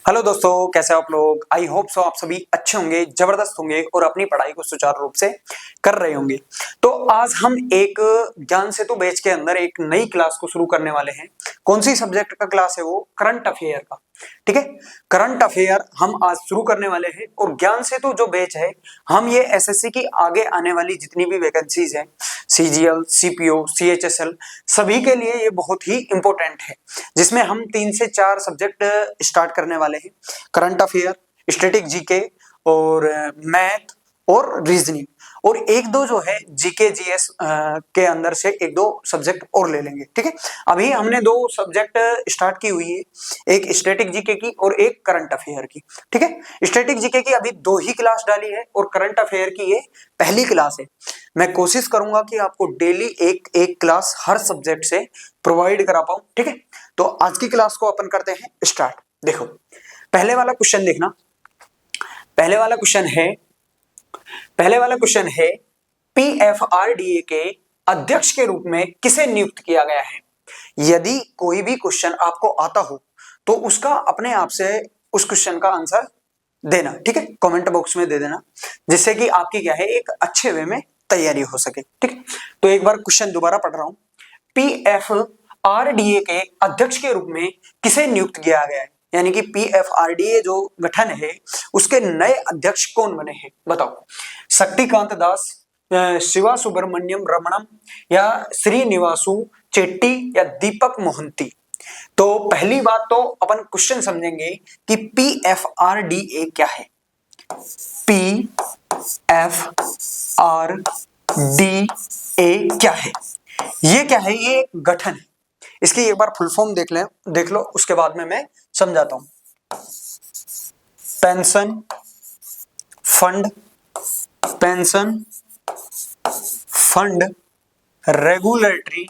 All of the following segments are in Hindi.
हेलो दोस्तों, कैसे हो आप लोग। आई होप सो आप सभी अच्छे होंगे, जबरदस्त होंगे और अपनी पढ़ाई को सुचारू रूप से कर रहे होंगे। तो आज हम एक ज्ञान सेतु बैच के अंदर एक नई क्लास को शुरू करने वाले हैं। कौन सी सब्जेक्ट का क्लास है वो? करंट अफेयर का। ठीक है, करंट अफेयर हम आज शुरू करने वाले हैं। और ज्ञान सेतु जो बैच है, हम ये एसएससी की आगे आने वाली जितनी भी वैकेंसीज हैं, सीजीएल, सीपीओ, सीएचएसएल, सभी के लिए ये बहुत ही इंपॉर्टेंट है, जिसमें हम 3 से 4 सब्जेक्ट स्टार्ट करने वाले हैं। करंट अफेयर, स्टैटिक जीके और मैथ और रीजनिंग, और एक दो जो है जीके जीएस के अंदर से एक दो सब्जेक्ट और ले लेंगे। ठीक है, अभी हमने 2 सब्जेक्ट स्टार्ट की हुई है, एक स्टैटिक जीके की और एक करंट अफेयर की। ठीक है, स्टैटिक जीके की अभी 2 ही क्लास डाली है और करंट अफेयर की ये पहली क्लास है। मैं कोशिश करूंगा कि आपको डेली एक एक क्लास हर सब्जेक्ट से प्रोवाइड करा पाऊं। ठीक है, तो आज की क्लास को अपन करते हैं स्टार्ट। देखो, पहले वाला क्वेश्चन देखना। पहले वाला क्वेश्चन है पीएफआरडीए के अध्यक्ष के रूप में किसे नियुक्त किया गया है? यदि कोई भी क्वेश्चन आपको आता हो तो उसका अपने आप से उस क्वेश्चन का आंसर देना। ठीक है, कमेंट बॉक्स में दे देना, जिससे कि आपकी क्या है, एक अच्छे वे में तैयारी हो सके। ठीक है, तो एक बार क्वेश्चन दोबारा पढ़ रहा हूं। पीएफआरडीए के अध्यक्ष के रूप में किसे नियुक्त किया गया है? यानी कि पीएफआरडीए जो गठन है उसके नए अध्यक्ष कौन बने हैं, बताओ। शक्तिकांत दास, शिवा सुब्रमण्यम रमणम, या श्रीनिवासु चेट्टी, या दीपक मोहंती। तो पहली बात तो अपन क्वेश्चन समझेंगे कि पीएफआरडीए क्या है। पीएफआरडीए क्या है? ये क्या है? ये एक गठन है। इसकी एक बार फुल फॉर्म देख लो, उसके बाद में मैं समझाता हूं। पेंशन फंड रेगुलेटरी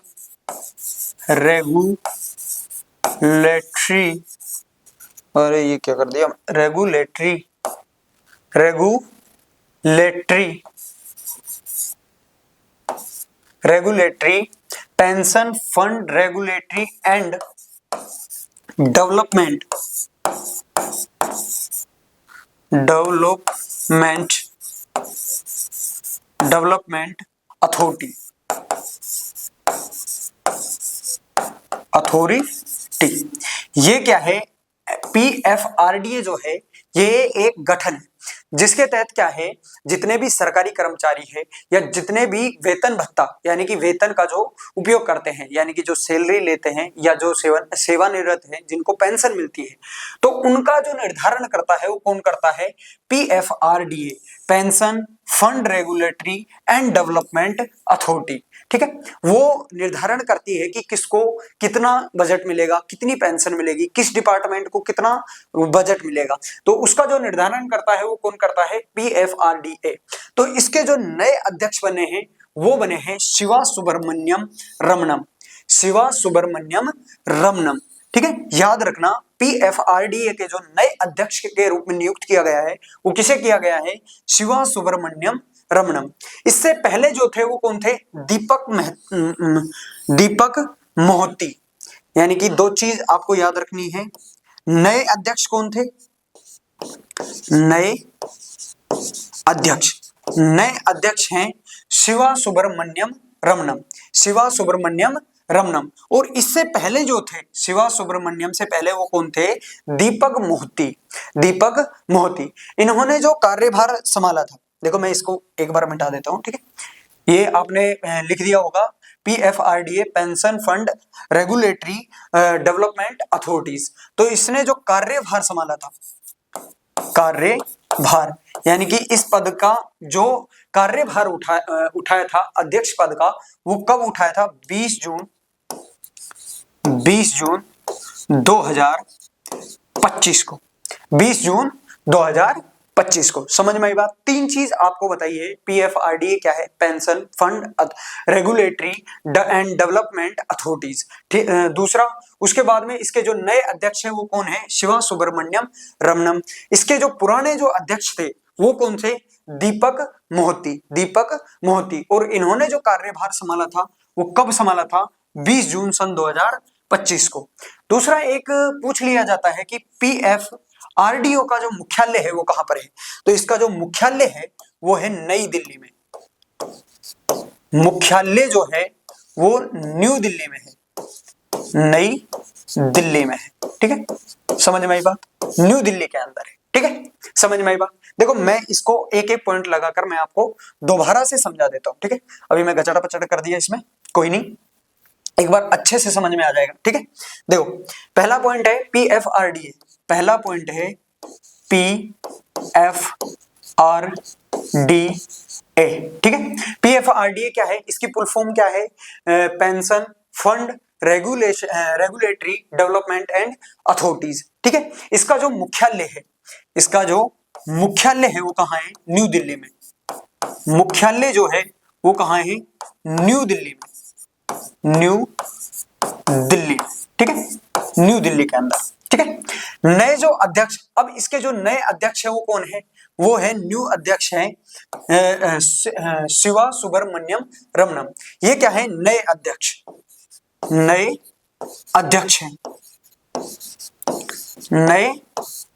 अरे ये क्या कर दिया, regulatory pension fund regulatory and development authority. ये क्या है? पीएफआरडीए जो है ये एक गठन है, जिसके तहत क्या है, जितने भी सरकारी कर्मचारी है या जितने भी वेतन भत्ता यानी कि वेतन का जो उपयोग करते हैं, यानी कि जो सैलरी लेते हैं या जो सेवानिवृत्त है, जिनको पेंशन मिलती है, तो उनका जो निर्धारण करता है वो कौन करता है? PFRDA, pension fund regulatory and development authority. ठीक है, वो निर्धारण करती है कि किसको कितना बजट मिलेगा, कितनी पेंशन मिलेगी, किस डिपार्टमेंट को कितना बजट मिलेगा। तो उसका जो निर्धारण करता है वो कौन करता है? पीएफआरडीए। तो इसके जो नए अध्यक्ष बने हैं वो बने हैं शिवा सुब्रमण्यम रमणम। ठीक है, याद रखना, पीएफआरडीए के जो नए अध्यक्ष के रूप में नियुक्त किया गया है वो किसे किया गया है? शिवा सुब्रमण्यम रमणम। इससे पहले जो थे वो कौन थे? दीपक मोहंती। यानी कि 2 चीज आपको याद रखनी है। नए अध्यक्ष कौन थे? नए अध्यक्ष हैं शिवा सुब्रमण्यम रमणम। और इससे पहले जो थे, शिवा सुब्रमण्यम से पहले वो कौन थे? दीपक मोहंती। इन्होंने जो कार्यभार संभाला था, देखो मैं इसको एक बार मिटा देता हूं। ठीक है, ये आपने लिख दिया होगा, PFRDA pension fund regulatory development authorities. तो इसने जो कार्यभार संभाला था, कार्यभार यानी कि इस पद का जो कार्यभार उठाया था अध्यक्ष पद का, वो कब उठाया था? 20 जून 2025 को। 20 जून 2025 को। समझ में आई बात? 3 चीज आपको बताइए। पीएफआरडीए क्या है? Pension fund regulatory and development authorities. दूसरा, उसके बाद में इसके जो नए अध्यक्ष हैं वो कौन है? शिवा सुब्रमण्यम रमणम। इसके जो पुराने जो अध्यक्ष थे वो कौन थे? दीपक मोहंती। और इन्होंने जो कार्यभार संभाला था वो कब संभाला था? 20 जून सन 2025 को। दूसरा, एक पूछ लिया जाता है कि पीएफ आरडीओ का जो मुख्यालय है वो कहां पर है? तो इसका जो मुख्यालय है वो है नई दिल्ली में। मुख्यालय जो है वो न्यू दिल्ली में है, नई दिल्ली में है। ठीक है, समझ में आई बात? न्यू दिल्ली के अंदर है। ठीक है, समझ में आई बात? देखो मैं इसको एक एक पॉइंट लगाकर मैं आपको दोबारा से समझा देता हूं। ठीक है, अभी मैं गचड़ा पचड़ा कर दिया इसमें, कोई नहीं, एक बार अच्छे से समझ में आ जाएगा। ठीक है, देखो पहला पॉइंट है PFRDA। पहला पॉइंट है PFRDA। ठीक है, PFRDA क्या है? इसकी फुल फॉर्म क्या है? Pension fund regulatory development and authorities. ठीक है, इसका जो मुख्यालय है, इसका जो मुख्यालय है वो कहां है? न्यू दिल्ली में। मुख्यालय जो है वो कहां है? न्यू दिल्ली में, न्यू दिल्ली। ठीक है, न्यू दिल्ली के अंदर। ठीक है, नए जो अध्यक्ष, अब इसके जो नए अध्यक्ष है वो कौन है? वो है न्यू अध्यक्ष है शिवा सुब्रमण्यम रमनम। ये क्या है? नए अध्यक्ष, नए अध्यक्ष हैं, नए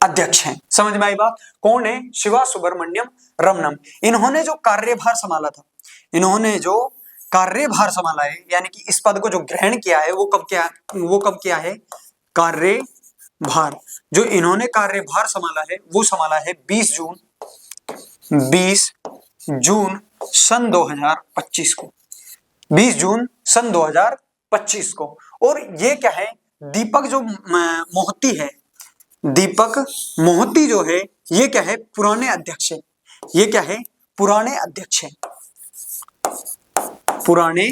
अध्यक्ष हैं। समझ में आई बात? कौन है? शिवा सुब्रमण्यम रमनम। इन्होंने जो कार्यभार संभाला था, इन्होंने जो कार्यभार संभाला है, यानी कि इस पद को जो ग्रहण किया है वो कब किया है? कार्यभार, जो इन्होंने कार्यभार संभाला है वो संभाला है 20 जून सन 2025 को, 20 जून सन 2025 को। और ये क्या है? दीपक जो मोहती है, दीपक मोहती जो है ये क्या है? पुराने अध्यक्ष है। ये क्या है? पुराने अध्यक्ष है, पुराने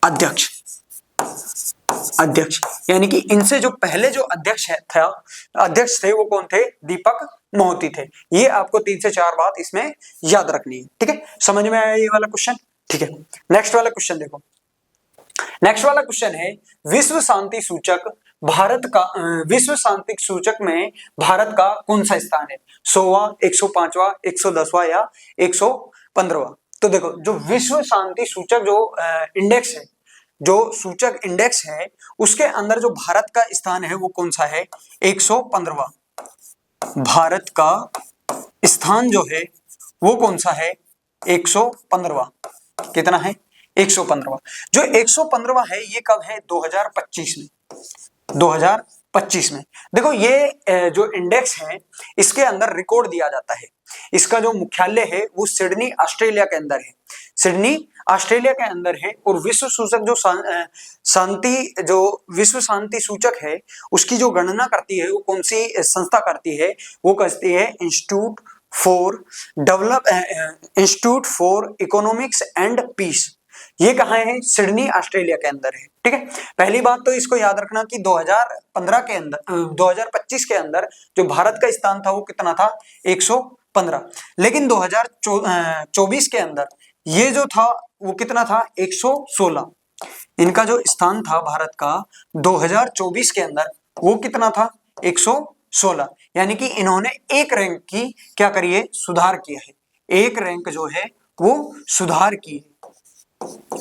अध्यक्ष। यानी कि इनसे जो पहले जो अध्यक्ष थे वो कौन थे? दीपक मोहती थे। ये आपको 3 से 4 बात इसमें याद रखनी है। ठीक है, समझ में आया ये वाला क्वेश्चन? ठीक है, नेक्स्ट वाला क्वेश्चन देखो। नेक्स्ट वाला क्वेश्चन है विश्व शांति सूचक भारत का, विश्व शांति सूचक में भारत का कौन सा स्थान है? 100वां, 105वां, 110वां या 115वां? तो देखो जो विश्व शांति सूचक जो इंडेक्स है, जो सूचक इंडेक्स है, उसके अंदर जो भारत का स्थान है वो कौन सा है? 115वां। भारत का स्थान जो है वो कौन सा है? 115वां। कितना है? 115वां। जो 115वां है ये कब है? 2025 में, 2025 में। देखो ये जो इंडेक्स है इसके अंदर रिकॉर्ड दिया जाता है। इसका जो मुख्यालय है वो सिडनी ऑस्ट्रेलिया के अंदर है, सिडनी ऑस्ट्रेलिया के अंदर है। और विश्व सूचक जो विश्व शांति सूचक है उसकी जो गणना करती है वो कौन सी संस्था करती है? वो करती है Institute for Economics and Peace. ये कहाँ है? सिडनी ऑस्ट्रेलिया के अंदर है। ठीक है, पहली बात तो इसको याद रखना कि 2015 के अंदर 2025 के अंदर जो भारत का स्थान था वो कितना था? 115। लेकिन 2024 के अंदर ये जो था वो कितना था? 116। इनका जो स्थान था भारत का 2024 के अंदर वो कितना था? 116। यानी कि इन्होंने एक रैंक की क्या करी है? सुधार किया है। एक रैंक जो है वो सुधार की है।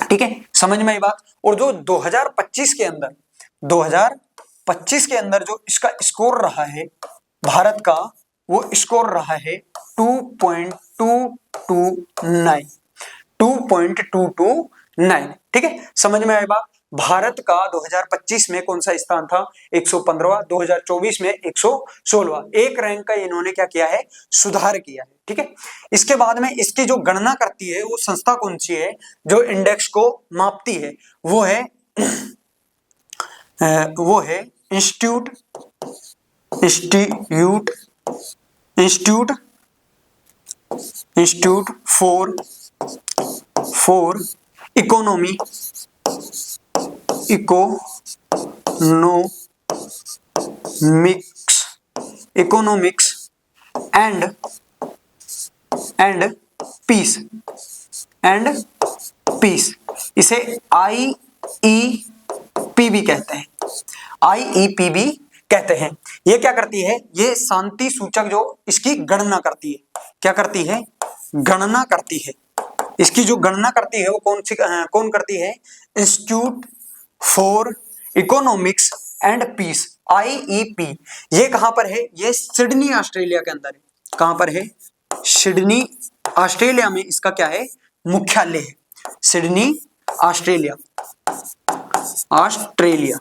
ठीक है, समझ में आई बात? और जो 2025 के अंदर जो इसका स्कोर रहा है भारत का, वो स्कोर रहा है 2.229। ठीक है, समझ में आई बात? भारत का 2025 में कौन सा स्थान था? 115वां। 2024 में 116वां। एक रैंक का इन्होंने क्या किया है? सुधार किया है। ठीक है, इसके बाद में इसकी जो गणना करती है वो संस्था कौन सी है जो इंडेक्स को मापती है? वो है Institute for Economics and Peace. इसे IEPB कहते हैं, IEPB कहते हैं। ये क्या करती है? ये शांति सूचक जो इसकी गणना करती है, क्या करती है? गणना करती है। इसकी जो गणना करती है वो कौन करती है? Institute for Economics and Peace, IEP, ये कहां पर है? ये सिडनी ऑस्ट्रेलिया के अंदर है। कहां पर है? सिडनी ऑस्ट्रेलिया में इसका क्या है? मुख्यालय है। सिडनी ऑस्ट्रेलिया, ऑस्ट्रेलिया,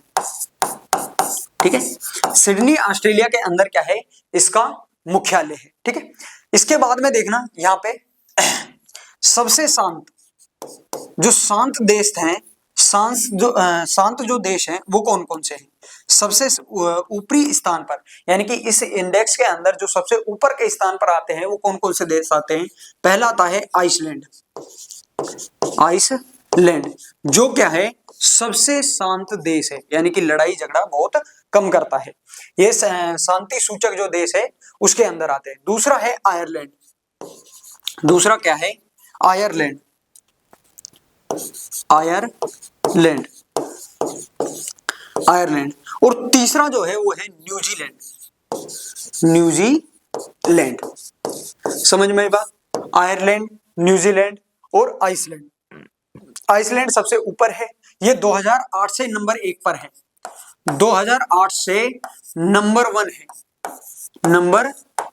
ठीक है, सिडनी ऑस्ट्रेलिया के अंदर क्या है? इसका मुख्यालय है। ठीक है, इसके बाद में देखना यहां पे सबसे शांत, जो शांत देश हैं, शांत जो देश हैं वो कौन कौन से हैं? सबसे ऊपरी स्थान पर, यानी कि इस इंडेक्स के अंदर जो सबसे ऊपर के स्थान पर आते हैं वो कौन कौन से देश आते हैं? पहला आता है आइसलैंड, आइसलैंड जो क्या है? सबसे शांत देश है, यानी कि लड़ाई झगड़ा बहुत कम करता है। ये शांति सूचक जो देश है उसके अंदर आते हैं। दूसरा है आयरलैंड, दूसरा क्या है? Ireland, Ireland, Ireland. और तीसरा जो है वो है न्यूजीलैंड, न्यूजीलैंड। समझ में आई बात? आयरलैंड, न्यूजीलैंड और आइसलैंड। आइसलैंड सबसे ऊपर है, ये 2008 से नंबर 1 पर है, 2008 से नंबर 1 है, नंबर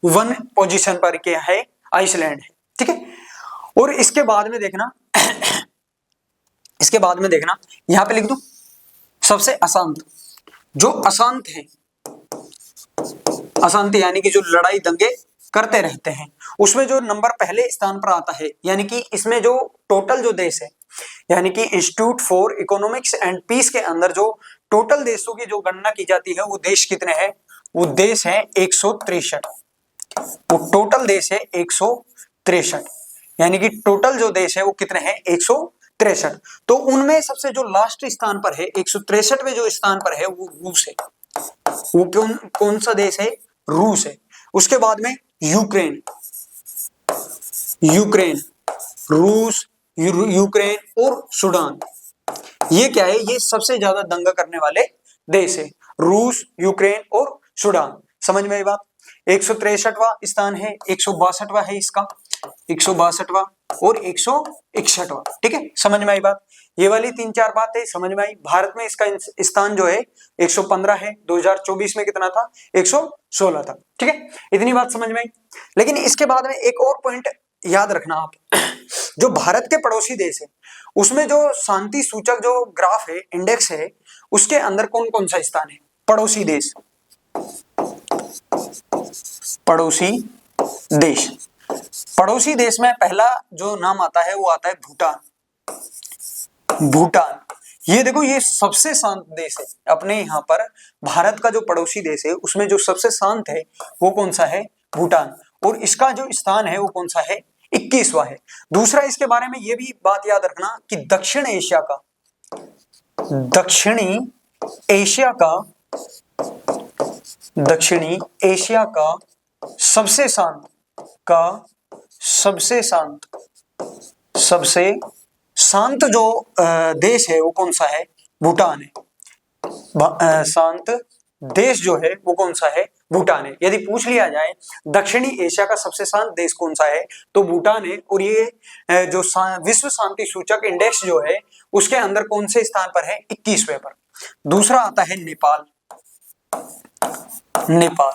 1 पोजीशन पर क्या है? आइसलैंड है। ठीक है, और इसके बाद में देखना इसके बाद में देखना यहां पे लिख दो सबसे अशांत, जो अशांत है, अशांति यानी कि जो लड़ाई दंगे करते रहते हैं, उसमें जो नंबर पहले स्थान पर आता है, यानी कि इसमें जो टोटल जो देश है, यानी कि Institute for Economics and Peace के अंदर जो टोटल देशों की जो गणना की जाती है वो देश कितने हैं? वो देश है 163, वो टोटल देश है 163, यानी कि टोटल जो देश है वो कितने हैं? 163। तो उनमें सबसे जो लास्ट स्थान पर है 163वें जो स्थान पर है वो रूस है। वो कौन सा देश है? रूस है। उसके बाद में यूक्रेन, यूक्रेन, रूस, यूक्रेन और सूडान, ये क्या है? ये सबसे ज्यादा दंगा करने वाले देश है, रूस, यूक्रेन और सूडान। समझ में आई बात? 163वां स्थान है, 162वां है इसका, 162वां और 161वां। ठीक है, समझ में आई बात? ये वाली 3-4 बातें समझ में आई। भारत में इसका स्थान जो है 115 है, 2024 में कितना था? 116 था। ठीक है, इतनी बात समझ में आई। लेकिन इसके बाद में एक और पॉइंट याद रखना आप, जो भारत के पड़ोसी देश है उसमें जो शांति सूचक जो ग्राफ है, इंडेक्स है, उसके अंदर कौन कौन सा स्थान है? पड़ोसी देश, पड़ोसी देश, पड़ोसी देश में पहला जो नाम आता है वो आता है भूटान, भूटान। ये देखो, ये सबसे शांत देश है अपने यहाँ पर। भारत का जो पड़ोसी देश है उसमें जो सबसे शांत है वो कौन सा है? भूटान। और इसका जो स्थान है वो कौन सा है? 21वां है। दूसरा, इसके बारे में ये भी बात याद रखना कि दक्षिण एशिया का, दक्षिणी एशिया का, दक्षिणी एशिया का सबसे शांत, का सबसे शांत, सबसे शांत जो देश है वो कौन सा है? भूटान है। शांत देश जो है वो कौन सा है? भूटान है। यदि पूछ लिया जाए दक्षिणी एशिया का सबसे शांत देश कौन सा है तो भूटान है। और ये जो विश्व शांति सूचक इंडेक्स जो है उसके अंदर कौन से स्थान पर है? 21वें पर। दूसरा आता है नेपाल, नेपाल,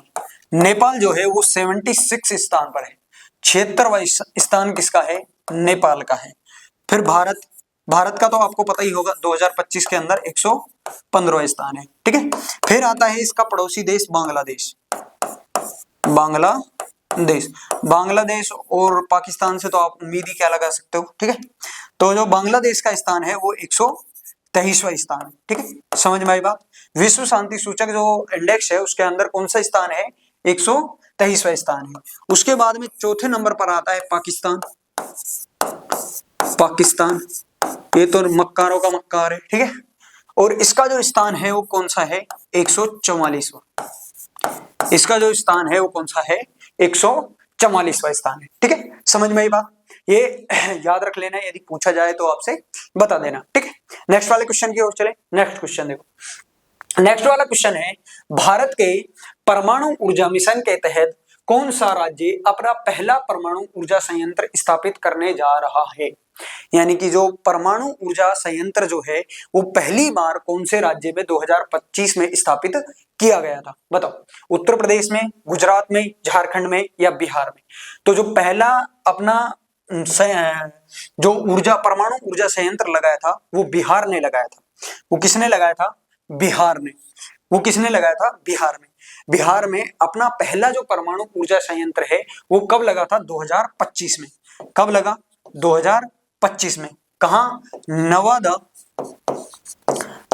नेपाल जो है वो 76 स्थान पर है, 76वां स्थान किसका है? नेपाल का है। फिर भारत, भारत का तो आपको पता ही होगा 2025 के अंदर 115वां स्थान है। ठीक है, फिर आता है इसका पड़ोसी देश बांग्लादेश, बांग्लादेश, बांग्लादेश और पाकिस्तान से तो आप उम्मीद ही क्या लगा सकते हो। ठीक है, तो जो बांग्लादेश का स्थान है वो 123वां स्थान है। ठीक है, समझ में आई बात? विश्व शांति सूचक जो इंडेक्स है उसके अंदर कौन सा स्थान है? 123वां स्थान है। उसके बाद में चौथे नंबर पर आता है पाकिस्तान, पाकिस्तान, ये तो मक्कारों का मक्कार है। ठीक है, और इसका जो स्थान है वो कौन सा है? 144वां। इसका जो स्थान है वो कौन सा है? 144वां स्थान है। ठीक है, समझ में आई बात? ये याद रख लेना, यदि पूछा जाए तो आपसे बता देना। ठीक है, नेक्स्ट वाले क्वेश्चन की ओर चले। नेक्स्ट क्वेश्चन देखो, नेक्स्ट वाला क्वेश्चन है भारत के परमाणु ऊर्जा मिशन के तहत कौन सा राज्य अपना पहला परमाणु ऊर्जा संयंत्र स्थापित करने जा रहा है? यानी कि जो परमाणु ऊर्जा संयंत्र जो है वो पहली बार कौन से राज्य में 2025 में स्थापित किया गया था? बताओ, उत्तर प्रदेश में, गुजरात में, झारखंड में या बिहार में? तो जो पहला अपना जो परमाणु ऊर्जा संयंत्र लगाया था वो बिहार ने लगाया था। वो किसने लगाया था? बिहार ने। वो किसने लगाया था? बिहार में। बिहार में अपना पहला जो परमाणु ऊर्जा संयंत्र है वो कब लगा था? 2025 में। कब लगा? 2025 में। कहा?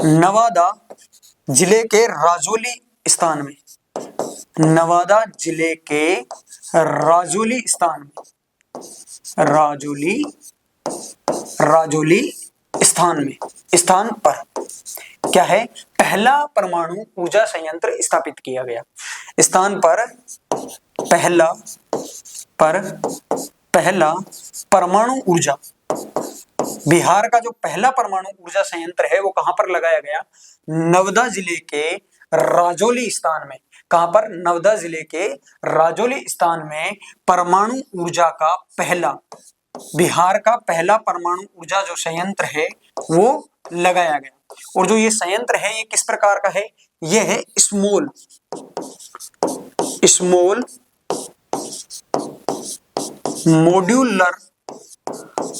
नवादा जिले के राजौली स्थान में। नवादा जिले के राजौली स्थान में, राजौली स्थान पर क्या है? पहला परमाणु ऊर्जा संयंत्र स्थापित किया गया। स्थान पर पहला परमाणु ऊर्जा, बिहार का जो पहला परमाणु ऊर्जा संयंत्र है वो कहां पर लगाया गया? नवादा जिले के राजौली स्थान में। कहां पर? नवादा जिले के राजौली स्थान में परमाणु ऊर्जा का पहला, बिहार का पहला परमाणु ऊर्जा जो संयंत्र है वो लगाया गया। और जो ये संयंत्र है ये किस प्रकार का है? ये है स्मॉल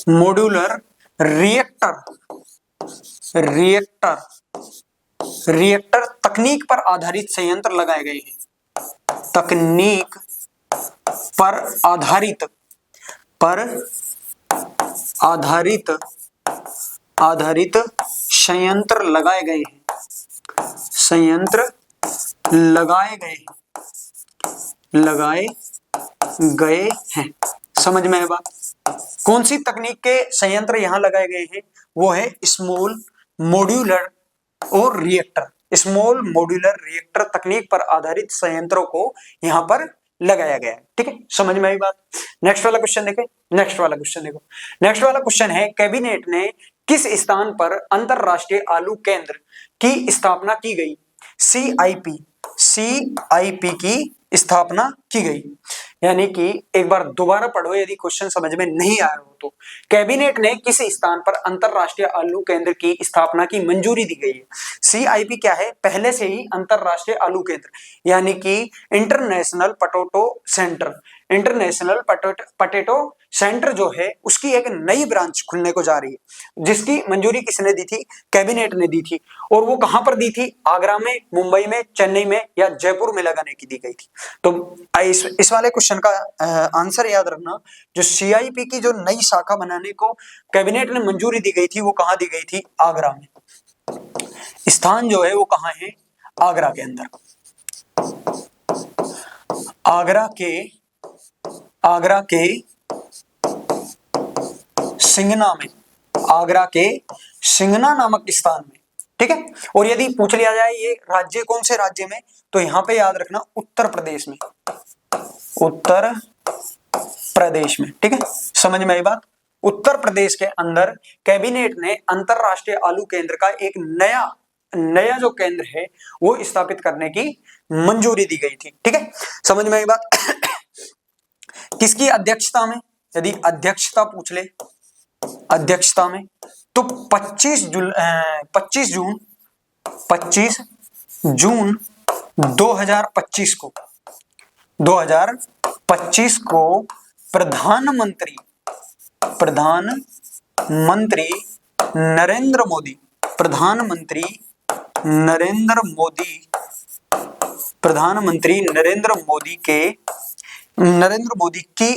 मॉड्यूलर रिएक्टर तकनीक पर आधारित संयंत्र लगाए गए हैं। तकनीक पर आधारित संयंत्र लगाए गए हैं। लगाए हैं। समझ में आया बात? कौन सी तकनीक के संयंत्र यहां लगाए गए हैं? वो है स्मॉल मॉड्यूलर और रिएक्टर। स्मॉल मॉड्यूलर रिएक्टर तकनीक पर आधारित संयंत्रों को यहां पर लगाया गया है। ठीक है, समझ में आई बात? नेक्स्ट वाला क्वेश्चन देखो। नेक्स्ट वाला क्वेश्चन है, कैबिनेट ने किस स्थान पर अंतरराष्ट्रीय आलू केंद्र की स्थापना की गई? CIP की स्थापना की गई। यानी कि एक बार दोबारा पढ़ो यदि क्वेश्चन समझ में नहीं आया हो तो। कैबिनेट ने किस स्थान पर अंतरराष्ट्रीय आलू केंद्र की स्थापना की मंजूरी दी गई है? CIP क्या है? पहले से ही अंतरराष्ट्रीय आलू केंद्र, यानी कि इंटरनेशनल पोटैटो सेंटर जो है उसकी एक नई ब्रांच खुलने को जा रही है, जिसकी मंजूरी किसने दी थी? कैबिनेट ने दी थी। और वो कहां पर दी थी? आगरा में, मुंबई में, चेन्नई में या जयपुर में लगाने की दी गई थी। तो इस वाले क्वेश्चन का आंसर याद रखना, जो CIP की जो नई शाखा बनाने को कैबिनेट ने मंजूरी दी गई थी वो कहां दी गई थी? आगरा में। स्थान जो है वो कहां है? आगरा के अंदर। आगरा के सिंगना नामक स्थान में। ठीक है, और यदि पूछ लिया जाए ये राज्य कौन से राज्य में, तो यहां पे याद रखना उत्तर प्रदेश में। ठीक है, समझ में आई बात? उत्तर प्रदेश के अंदर कैबिनेट ने अंतरराष्ट्रीय आलू केंद्र का एक नया जो केंद्र है वो स्थापित करने की मंजूरी दी गई थी। ठीक है, समझ में आई बात? किसकी अध्यक्षता में? यदि अध्यक्षता पूछ ले, अध्यक्षता में, तो 25 जून 2025 को प्रधानमंत्री नरेंद्र मोदी की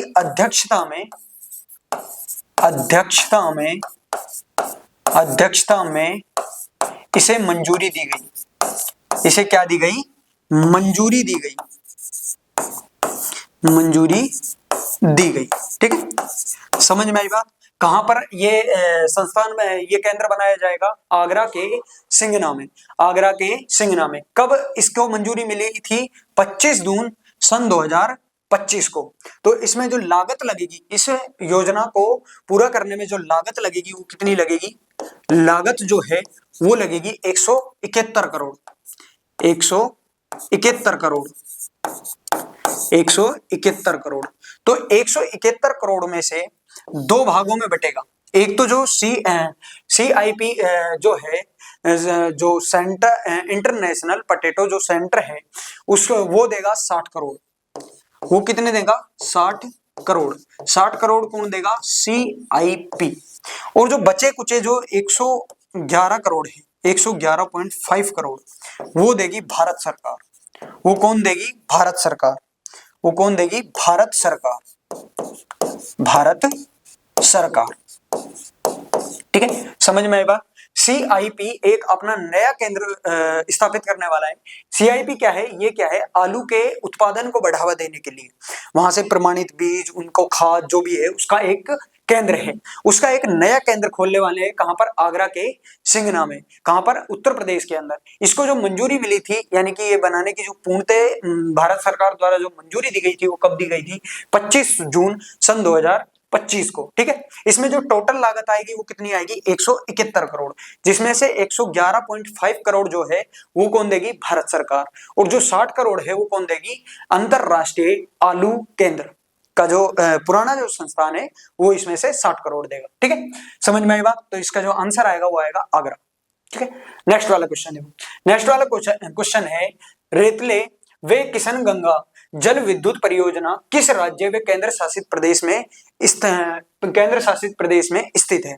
अध्यक्षता में इसे मंजूरी दी गई। इसे क्या दी गई? मंजूरी दी गई। ठीक है, समझ में आई बात? कहां पर ये संस्थान में ये केंद्र बनाया जाएगा? आगरा के सिंगना में। कब इसको मंजूरी मिली थी? 25 जून सन 2025 को। तो इसमें जो लागत लगेगी, इस योजना को पूरा करने में जो लागत लगेगी वो कितनी लगेगी? लागत जो है वो लगेगी 171 करोड़। 171 करोड़। तो 171 करोड़ में से दो भागों में बटेगा। एक तो जो CIP जो है, जो सेंटर इंटरनेशनल पोटैटो जो सेंटर है उसको वो देगा 60 करोड़। वो कितने देगा? 60 करोड़। 60 करोड़ कौन देगा? CIP। और जो बचे कुचे जो 111 करोड़ है, 111.5 करोड़ वो देगी भारत सरकार। वो कौन देगी? भारत सरकार। वो कौन देगी? भारत सरकार। भारत सरकार। ठीक है, समझ में आई बात? CIP एक अपना नया केंद्र स्थापित करने वाला है। CIP क्या है? ये क्या है? आलू के उत्पादन को बढ़ावा देने के लिए वहां से प्रमाणित बीज, उनको खाद जो भी है उसका एक केंद्र है। उसका एक नया केंद्र खोलने वाले हैं। कहां पर? आगरा के सिंगना में। कहां पर? उत्तर प्रदेश के अंदर। इसको जो मंजूरी मिली थी, यानी कि ये बनाने की जो पूर्णतः भारत सरकार द्वारा जो मंजूरी दी गई थी वो कब दी गई थी? 25 जून सन 2025 को। ठीक है, इसमें जो टोटल लागत आएगी वो कितनी आएगी? 171 करोड़, जिसमें से 111.5 करोड़ जो है वो कौन देगी? भारत सरकार। और जो 60 करोड़ है वो कौन देगी? अंतरराष्ट्रीय आलू केंद्र का जो पुराना जो संस्थान है वो इसमें से 60 करोड़ देगा। ठीक है, समझ में आई बात? तो इसका जो आंसर आएगा वो आएगा आगरा। ठीक है, नेक्स्ट वाला क्वेश्चन देखो। नेक्स्ट वाला क्वेश्चन है, रेतले वे किशनगंगा जल विद्युत परियोजना किस राज्य व केंद्र शासित प्रदेश में स्थित है?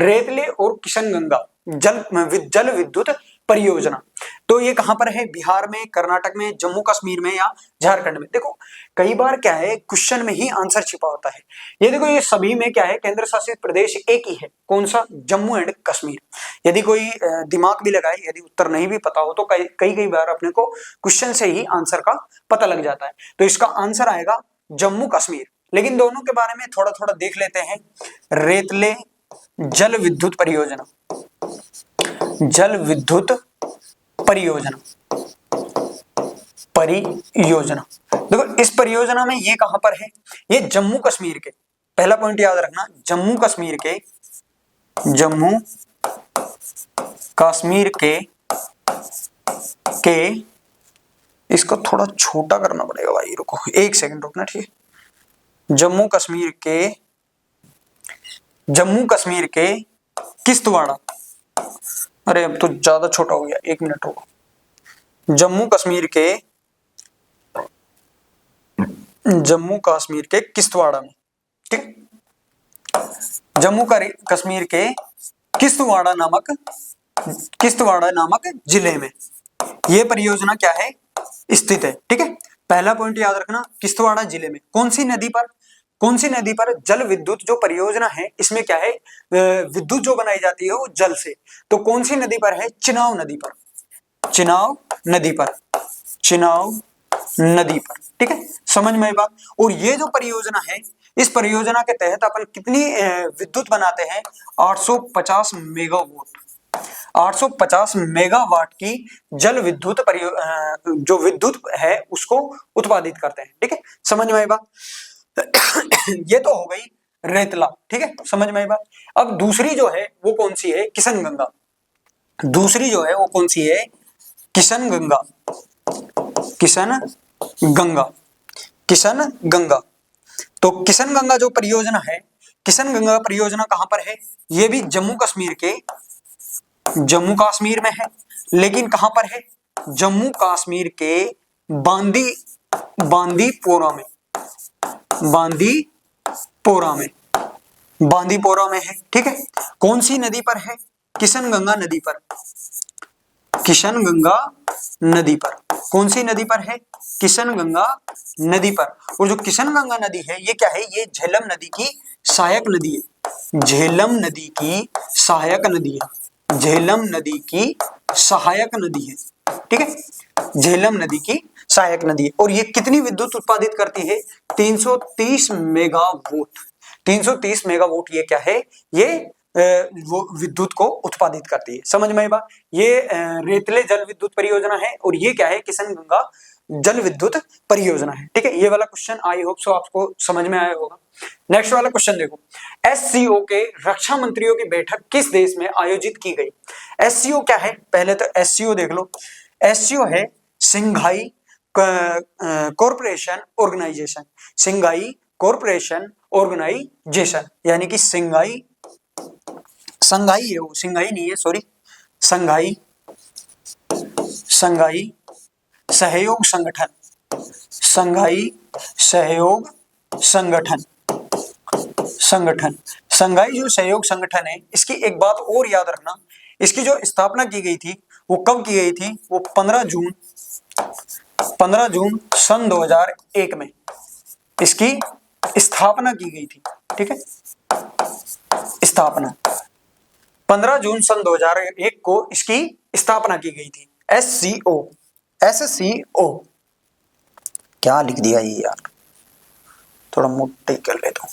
रेतले और किशनगंगा जल विद्युत परियोजना, तो ये कहां पर है? बिहार में, कर्नाटक में, जम्मू कश्मीर में या झारखंड में? देखो कई बार क्या है, क्वेश्चन में ही आंसर छिपा होता है। ये देखो, ये सभी में क्या है? केंद्र शासित प्रदेश एक ही है। कौन सा? जम्मू एंड कश्मीर। यदि कोई दिमाग भी लगाए, यदि उत्तर नहीं भी पता हो तो कई बार अपने को क्वेश्चन से ही आंसर का पता लग जाता है। तो इसका आंसर आएगा जम्मू कश्मीर। लेकिन दोनों के बारे में थोड़ा थोड़ा देख लेते हैं। रेतले जल विद्युत परियोजना, जल विद्युत परियोजना, देखो इस परियोजना में ये कहां पर है? ये जम्मू कश्मीर के, पहला पॉइंट याद रखना, जम्मू कश्मीर के इसको थोड़ा छोटा करना पड़ेगा भाई, रुको एक सेकंड रुकना। ठीक है, जम्मू कश्मीर के किश्तवाड़ा, अरे अब तो ज्यादा छोटा हो गया, एक मिनट रुको। जम्मू कश्मीर के किश्तवाड़ा में, ठीक, जम्मू कश्मीर के किश्तवाड़ा नामक जिले में यह परियोजना क्या है? स्थित है। ठीक है, पहला पॉइंट याद रखना, किश्तवाड़ा जिले में कौन सी नदी पर जल विद्युत जो परियोजना है, इसमें क्या है? विद्युत जो बनाई जाती है वो जल से। तो कौन सी नदी पर है? चिनाब नदी पर। ठीक है, समझ में आई बात? और ये जो परियोजना है, इस परियोजना के तहत अपन कितनी विद्युत बनाते हैं? 850 मेगावाट। 850 मेगावाट की जल विद्युत जो विद्युत है उसको उत्पादित करते हैं। ठीक है, समझ में आई बात? ये तो हो गई रेतला। ठीक है, समझ में आई बात? अब दूसरी जो है वो कौन सी है? किशनगंगा। दूसरी जो है वो कौन सी है? किशनगंगा। तो किशनगंगा जो परियोजना है, किशनगंगा परियोजना कहां पर है? ये भी जम्मू कश्मीर में है। लेकिन कहां पर है? जम्मू कश्मीर के बांदीपोरा में है। ठीक है, कौन सी नदी पर है? किशनगंगा नदी पर। कौन सी नदी पर है? किशनगंगा नदी पर। और जो किशनगंगा नदी है ये क्या है? ये झेलम नदी की सहायक नदी है। झेलम नदी की सहायक नदी है। ठीक है, झेलम नदी की सहायक नदी है। और ये कितनी विद्युत उत्पादित करती है? 330 मेगावाट। 330 मेगावाट ये क्या है? ये वो विद्युत को उत्पादित करती है। समझ में आई बात? ये रेतले जल विद्युत परियोजना है और ये क्या है? किशनगंगा जल विद्युत परियोजना है। ठीक है, ये वाला क्वेश्चन आई होप सो आपको समझ में आया होगा। नेक्स्ट वाला क्वेश्चन देखो, SCO के रक्षा मंत्रियों की बैठक किस देश में आयोजित की गई? SCO क्या है? पहले तो SCO देख लो। SCO है Shanghai corporation organisation, Shanghai corporation organisation, यानी कि संघाई है वो, संघाई नहीं है सॉरी, संघाई सहयोग संगठन, संघाई सहयोग संगठन, संघाई जो सहयोग संगठन है, इसकी एक बात और याद रखना, इसकी जो स्थापना की गई थी वो कब की गई थी, वो 15 जून सन 2001 में इसकी स्थापना की गई थी। ठीक है, स्थापना 15 जून सन 2001 को इसकी स्थापना की गई थी। SCO क्या लिख दिया ये यार, थोड़ा मोटे कर लेता हूं।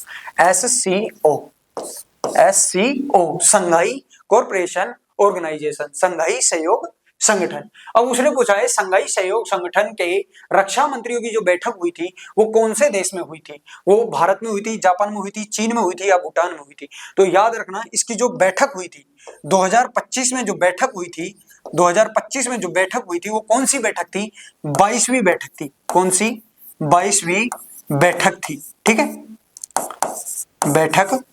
SCO संघाई कॉरपोरेशन ऑर्गेनाइजेशन, संघाई सहयोग संगठन। अब उसने पूछा है संघाई सहयोग संगठन के रक्षा मंत्रियों की जो बैठक हुई थी वो कौन से देश में हुई थी, वो भारत में हुई थी, जापान में हुई थी, चीन में हुई थी या भूटान में हुई थी। तो याद रखना इसकी जो बैठक हुई थी 2025 में, जो बैठक हुई थी 2025 में, जो बैठक हुई थी वो कौन सी बैठक थी, 22वीं बैठक थी। कौन सी, 22वीं बैठक थी। ठीक है, बैठक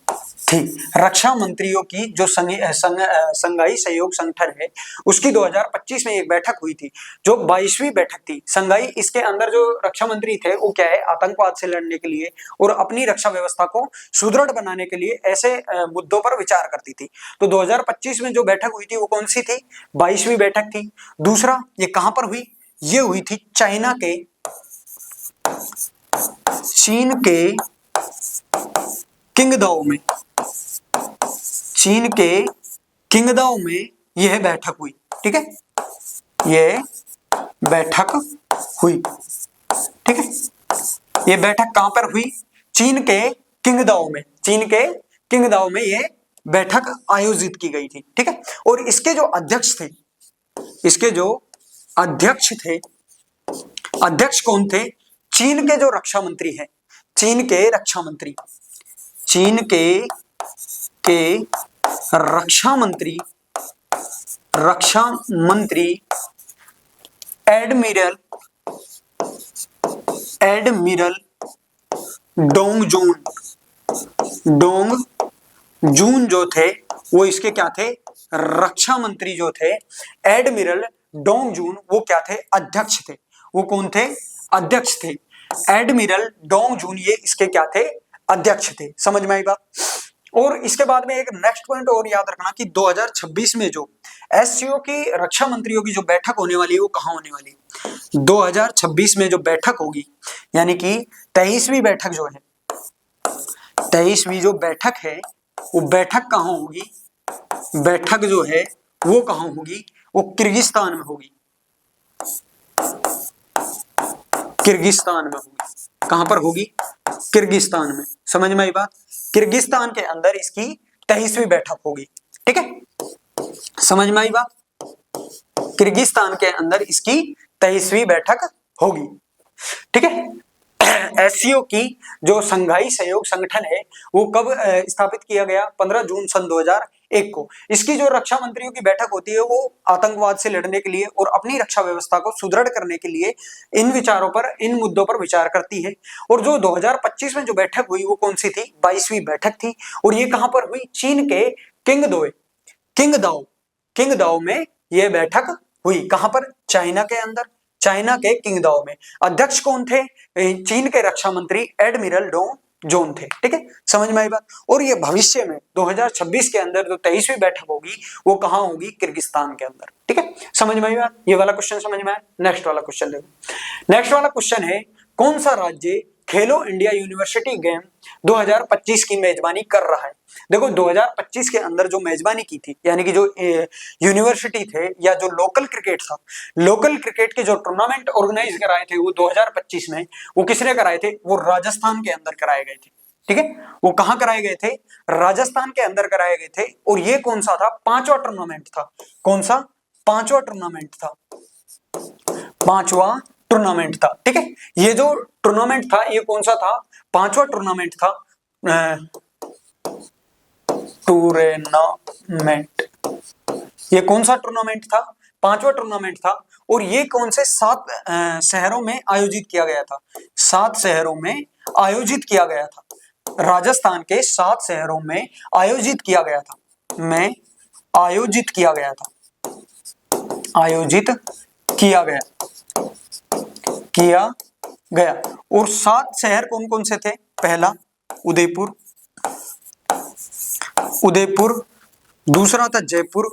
थी रक्षा मंत्रियों की, जो संघाई सहयोग संगठन है उसकी 2025 में एक बैठक हुई थी जो 22वीं बैठक थी। संघाई, इसके अंदर जो रक्षा मंत्री थे वो क्या है, आतंकवाद से लड़ने के लिए और अपनी रक्षा व्यवस्था को सुदृढ़ बनाने के लिए ऐसे मुद्दों पर विचार करती थी। तो 2025 में जो बैठक हुई थी वो कौन सी थी, 22वीं बैठक थी। दूसरा, ये कहां पर हुई, ये हुई थी चीन के किंगदाओ में, चीन के किंगदाओ में यह बैठक हुई। ठीक है, यह बैठक हुई। ठीक है, यह बैठक कहां पर हुई, चीन के किंगदाओ में, चीन के किंगदाओ में यह बैठक आयोजित की गई थी। ठीक है, और इसके जो अध्यक्ष थे, इसके जो अध्यक्ष थे, अध्यक्ष कौन थे, चीन के जो रक्षा मंत्री हैं, चीन के रक्षा मंत्री, चीन के रक्षा मंत्री एडमिरल डोंग जून जो थे वो इसके क्या थे, रक्षा मंत्री जो थे एडमिरल डोंग जून, वो क्या थे, अध्यक्ष थे। वो कौन थे, अध्यक्ष थे। एडमिरल डोंग जून ये इसके क्या थे, अध्यक्ष थे। समझ में आई बात। और इसके बाद में एक नेक्स्ट पॉइंट और याद रखना कि 2026 में जो SCO की रक्षा मंत्रियों की जो बैठक होने वाली है वो कहां होने वाली है, 2026 में जो बैठक होगी, यानी कि 23वीं बैठक जो है, 23वीं जो बैठक है वो बैठक कहां होगी, बैठक जो है वो कहां होगी, वो किर्गिस्तान में होगी, किर्गिस्तान में होगी। कहां पर होगी, किर्गिस्तान में। समझ में आई बात, किर्गिस्तान के अंदर इसकी 23वीं बैठक होगी। ठीक है, समझ में आई बात, किर्गिस्तान के अंदर इसकी 23वीं बैठक होगी। ठीक है, SCO की जो संघाई सहयोग संगठन है वो कब स्थापित किया गया, 15 जून सन 2001 को। इसकी जो रक्षा मंत्रियों की बैठक होती है वो आतंकवाद से लड़ने के लिए और अपनी रक्षा व्यवस्था को सुदृढ़ करने के लिए इन विचारों पर, इन मुद्दों पर विचार करती है। और जो 2025 में जो बैठक हुई वो कौन सी थी, 22वीं बैठक थी। और ये कहां पर हुई, चीन के किंगदाओ में यह बैठक हुई। कहां पर, चाइना के अंदर, चाइना के किंगदाओ में। अध्यक्ष कौन थे, चीन के रक्षा मंत्री एडमिरल डोंग जून थे। ठीक है, समझ में आई बात। और ये भविष्य में 2026 के अंदर जो 23वीं बैठक होगी वो कहां होगी, किर्गिस्तान के अंदर। ठीक है, समझ में आई बात। ये वाला क्वेश्चन समझ में आया। नेक्स्ट वाला क्वेश्चन देखो। नेक्स्ट वाला क्वेश्चन है, कौन सा राज्य खेलो इंडिया यूनिवर्सिटी गेम 2025 की मेजबानी कर रहा है। देखो 2025 के अंदर जो मेजबानी की थी, यानी कि जो यूनिवर्सिटी थे या जो लोकल क्रिकेट था, लोकल क्रिकेट के जो टूर्नामेंट ऑर्गेनाइज कराए थे वो 2025 में वो किसने कराए थे, वो राजस्थान के अंदर कराए गए थे। ठीक है, वो कहां कराए गए थे, राजस्थान के अंदर कराए गए थे। और ये कौन सा था, 5वां टूर्नामेंट था। कौन सा, 5वां टूर्नामेंट था, 5वां टूर्नामेंट था। ठीक है, ये जो टूर्नामेंट था ये कौन सा था, 5वां टूर्नामेंट था। टूर्नामेंट, ये कौन सा टूर्नामेंट था, 5वां टूर्नामेंट था और ये कौन से 7 शहरों में आयोजित किया गया था? 7 शहरों में आयोजित किया गया था। राजस्थान के 7 शहरों में आयोजित किया गया था। आयोजित किया गया था। आयोजित किया गया और 7 शहर कौन कौन से थे? पहला उदयपुर, दूसरा था जयपुर,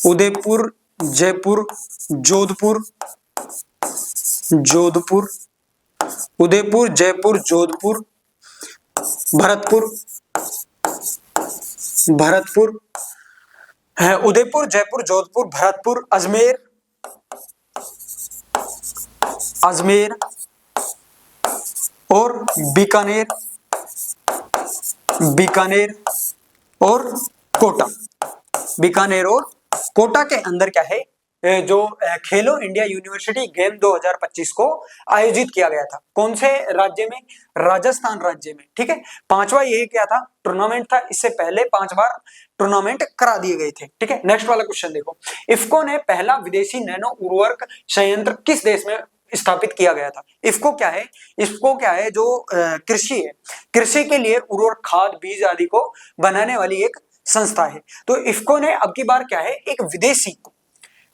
जयपुर, जोधपुर, उदयपुर, जयपुर, जोधपुर, भरतपुर है, उदयपुर, जयपुर, जोधपुर, भरतपुर, अजमेर और बीकानेर और कोटा के अंदर क्या है जो खेलो इंडिया यूनिवर्सिटी गेम 2025 को आयोजित किया गया था। कौन से राज्य में? राजस्थान राज्य में। ठीक है, 5वां ये क्या था? टूर्नामेंट था। इससे पहले 5 बार टूर्नामेंट करा दिए गए थे। ठीक है, नेक्स्ट वाला क्वेश्चन देखो। इफ्को ने पहला विदेशी नैनो उर्वरक संयंत्र किस देश में स्थापित किया गया था? इफ्को क्या है? इफ्को क्या है? जो कृषि है, कृषि के लिए उर्वरक, खाद, बीज आदि को बनाने वाली एक संस्था है। तो इफ्को ने अब की बार क्या है? एक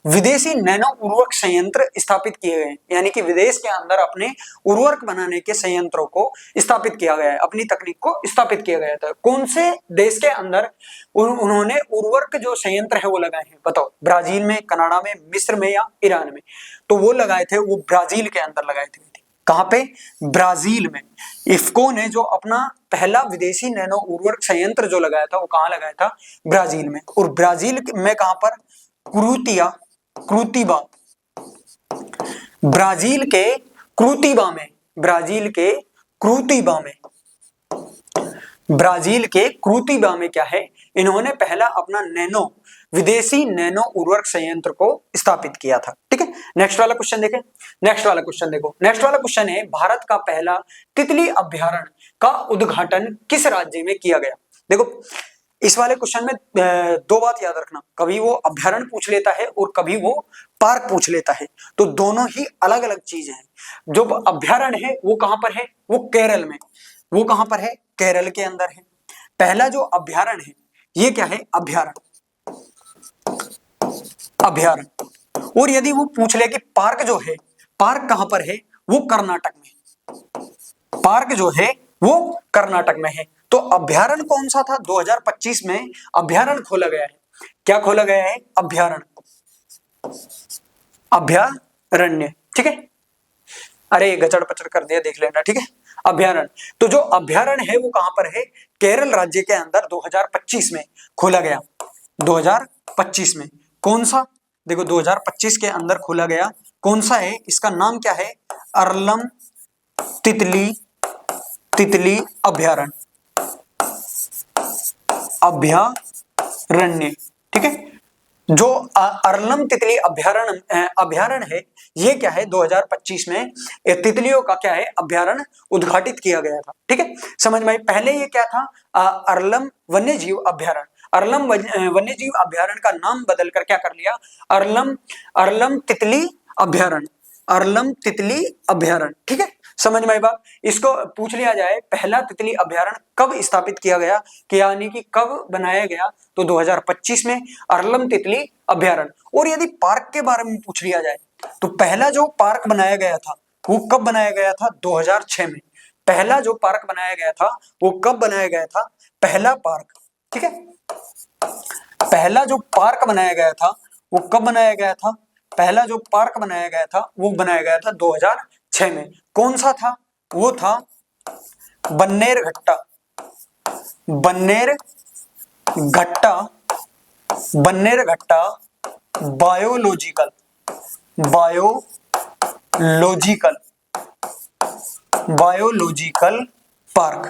विदेशी नैनो उर्वरक संयंत्र स्थापित किए गए, यानी कि विदेश के अंदर अपने उर्वरक बनाने के संयंत्रों को स्थापित किया गया है, अपनी तकनीक को स्थापित किया गया था। कौन से देश के अंदर उन्होंने उर्वरक जो संयंत्र है वो लगाए हैं? बताओ, ब्राजील में, कनाडा में, मिस्र में या ईरान में? तो वो लगाए थे, वो ब्राजील के अंदर लगाए थे। कहां पे? ब्राजील में। इफ्को ने जो अपना पहला विदेशी नैनो उर्वरक संयंत्र जो लगाया था वो कहां लगाया था? ब्राजील में। और ब्राजील में कहां पर? क्रूतिबा, ब्राजील के क्रूतिबा में क्या है? इन्होंने पहला अपना विदेशी नैनो उर्वरक संयंत्र को स्थापित किया था। ठीक है, नेक्स्ट वाला क्वेश्चन देखें। नेक्स्ट वाला क्वेश्चन है, भारत का पहला तितली अभ्यारण्य का उद्घाटन किस राज्य में किया गया? देखो, इस वाले क्वेश्चन में 2 बात याद रखना, कभी वो अभ्यारण्य पूछ लेता है और कभी वो पार्क पूछ लेता है, तो दोनों ही अलग अलग चीजें हैं। जो अभ्यारण्य है वो कहां पर है? वो केरल में। वो कहां पर है? केरल के अंदर है। पहला जो अभ्यारण्य है ये क्या है? अभ्यारण्य। और यदि वो पूछ ले कि पार्क जो है, पार्क कहां पर है? वो कर्नाटक में। पार्क जो है वो कर्नाटक में है। तो अभ्यारण्य कौन सा था? 2025 में अभ्यारण्य खोला गया है। क्या खोला गया है? अभ्यारण्य। ठीक है, अरे गचड़ पचड़ कर दिया, देख लेना। ठीक है, अभ्यारण्य। तो जो अभ्यारण्य है वो कहां पर है? केरल राज्य के अंदर 2025 में खोला गया। 2025 में कौन सा? देखो, 2025 के अंदर खोला गया। कौन सा है? इसका नाम क्या है? अरलम तितली अभ्यारण्य। ठीक है, जो अरलम तितली अभ्यारण्य है ये क्या है? 2025 में तितलियों का क्या है? अभ्यारण्य उद्घाटित किया गया था। ठीक है, समझ में? पहले ये क्या था? अरलम वन्यजीव अभ्यारण्य। अरलम वन्यजीव अभ्यारण्य का नाम बदल कर क्या कर लिया? अरलम तितली अभ्यारण्य। ठीक है, समझ में आई बात? इसको पूछ लिया जाए पहला तितली अभ्यारण्य कब स्थापित किया गया, कि यानी कि कब बनाया गया, तो 2025 में अरलम तितली अभ्यारण्य। और यदि पार्क के बारे में पूछ लिया जाए तो पहला जो पार्क बनाया गया था वो कब बनाया गया था? 2006 में। पहला जो पार्क बनाया गया था वो कब बनाया गया था? पहला पार्क। ठीक है, पहला जो पार्क बनाया गया था वो कब बनाया गया था? पहला जो पार्क बनाया गया था वो बनाया गया था 2006 में। कौन सा था? वो था Bannerghatta biological park.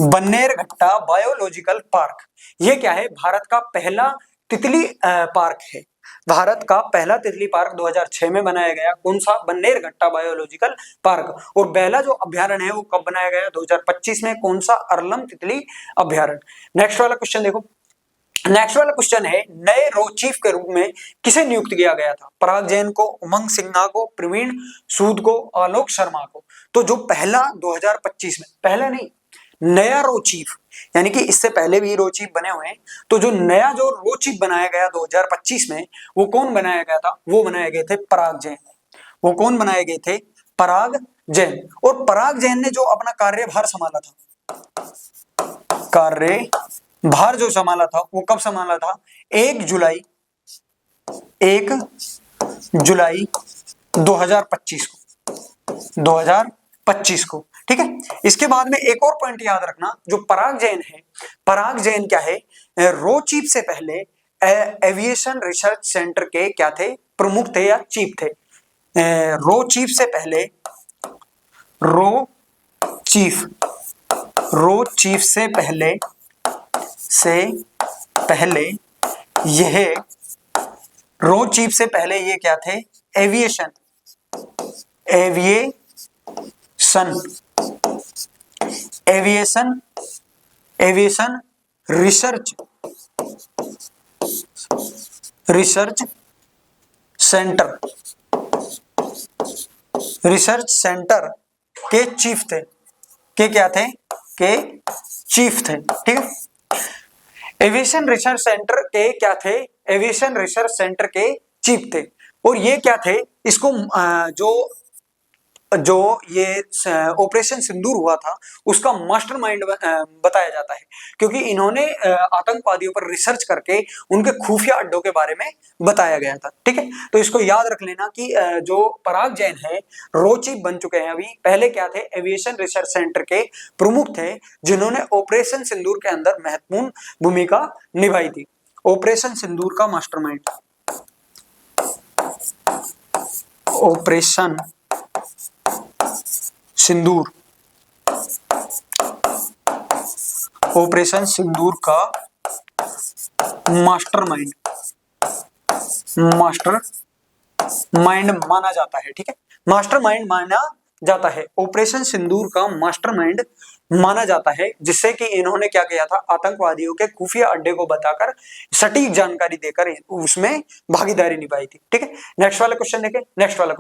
Bannerghatta biological park ये क्या है? भारत का पहला तितली पार्क है। भारत का पहला तितली पार्क 2006 में बनाया गया। कौन सा? Bannerghatta biological park. और पहला जो अभ्यारण्य है वो कब बनाया गया? 2025 में। कौन सा? अरलम तितली अभ्यारण्य। नेक्स्ट वाला क्वेश्चन देखो। नेक्स्ट वाला क्वेश्चन है, नए रो चीफ के रूप में किसे नियुक्त किया गया था? पराग जैन को, उमंग सिन्हा को, प्रवीण सूद को, आलोक शर्मा को। तो जो पहला 2025 में, पहला नहीं, नया रो चीफ, यानी कि इससे पहले भी रो चीफ बने हुए हैं, तो जो नया जो रो चीफ बनाया गया 2025 में, वो कौन बनाया गया था? वो बनाए गए थे पराग जैन। वो कौन बनाए गए थे? पराग जैन। और पराग जैन ने जो अपना कार्यभार संभाला था, कार्यभार जो संभाला था, वो कब संभाला था? 1 जुलाई 2025 को, 2025 को। ठीक है, इसके बाद में एक और पॉइंट याद रखना, जो पराग जैन है, पराग जैन क्या है? रो चीफ से पहले एविएशन रिसर्च सेंटर के क्या थे? प्रमुख थे या चीफ थे? रो चीफ से पहले, रो चीफ से पहले यह रो चीफ से पहले ये क्या थे? एविएशन रिसर्च सेंटर के चीफ थे। के क्या थे? के चीफ थे। ठीक है, एविएशन रिसर्च सेंटर के क्या थे? एविएशन रिसर्च सेंटर के चीफ थे। और ये क्या थे? इसको जो ये ऑपरेशन सिंदूर हुआ था, उसका मास्टरमाइंड बताया जाता है, क्योंकि इन्होंने आतंकवादियों पर रिसर्च करके उनके खुफिया अड्डों के बारे में बताया गया था। ठीक है, तो इसको याद रख लेना कि जो पराग जैन है, रो चीफ बन चुके हैं अभी, पहले क्या थे? एविएशन रिसर्च सेंटर के प्रमुख थे, जिन्होंने ऑपरेशन सिंदूर के अंदर महत्वपूर्ण भूमिका निभाई थी। ऑपरेशन सिंदूर का मास्टरमाइंड, ऑपरेशन सिंदूर, ऑपरेशन सिंदूर का मास्टरमाइंड माना जाता है। ठीक है, मास्टरमाइंड माना जाता है, ऑपरेशन सिंदूर का मास्टरमाइंड माना जाता है, जिससे कि इन्होंने क्या किया था? आतंकवादियों के खुफिया अड्डे को बताकर सटीक जानकारी देकर उसमें भागीदारी निभाई थी। ठीक है, नेक्स्ट वाला क्वेश्चन देखो। नेक्स्ट वाला